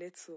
let's go.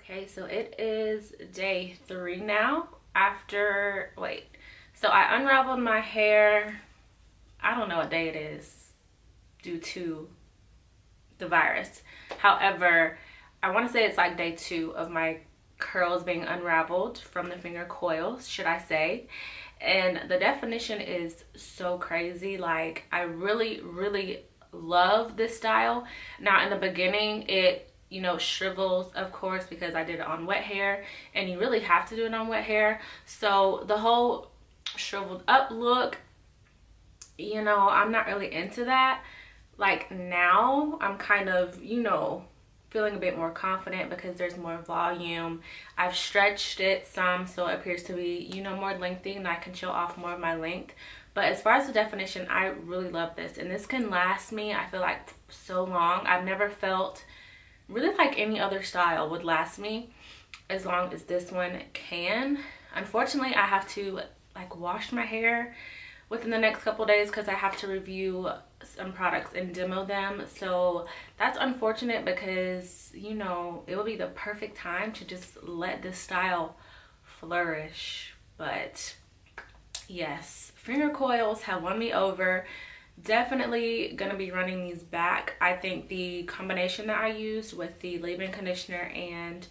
Okay, so it is day 3 now after, so I unraveled my hair, I don't know what day it is due to the virus. However, I want to say it's like day 2 of my curls being unraveled from the finger coils, should I say. And the definition is so crazy. Like, I really love this style. Now in the beginning it, you know, shrivels, of course, because I did it on wet hair, and you really have to do it on wet hair. So the whole shriveled up look, you know, I'm not really into that. Like, now I'm kind of, you know, feeling a bit more confident because there's more volume. I've stretched it some so it appears to be, you know, more lengthy, and I can show off more of my length. But as far as the definition, I really love this, and this can last me, I feel like, so long. I've never felt really like any other style would last me as long as this one can. Unfortunately, I have to like wash my hair within the next couple days because I have to review some products and demo them. So that's unfortunate because, you know, it will be the perfect time to just let this style flourish. But yes, finger coils have won me over. Definitely gonna be running these back. I think the combination that I used with the leave-in conditioner and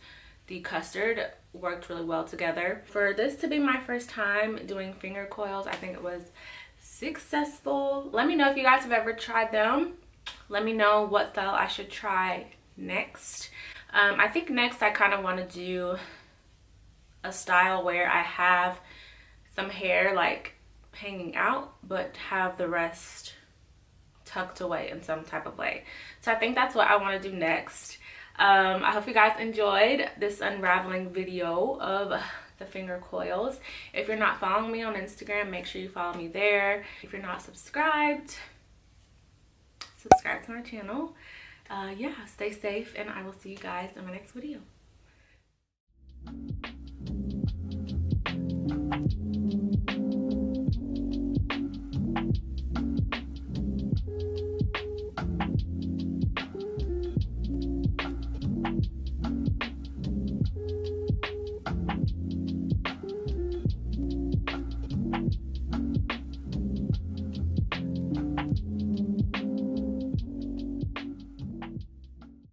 the custard worked really well together. For this to be my first time doing finger coils, I think it was successful. Let me know if you guys have ever tried them. Let me know what style I should try next. I think next I kind of want to do a style where I have some hair like hanging out but have the rest tucked away in some type of way. So I think that's what I want to do next. I hope you guys enjoyed this unraveling video of the finger coils. If you're not following me on Instagram, make sure you follow me there. If you're not subscribed, subscribe to my channel. Yeah, stay safe, and I will see you guys in my next video.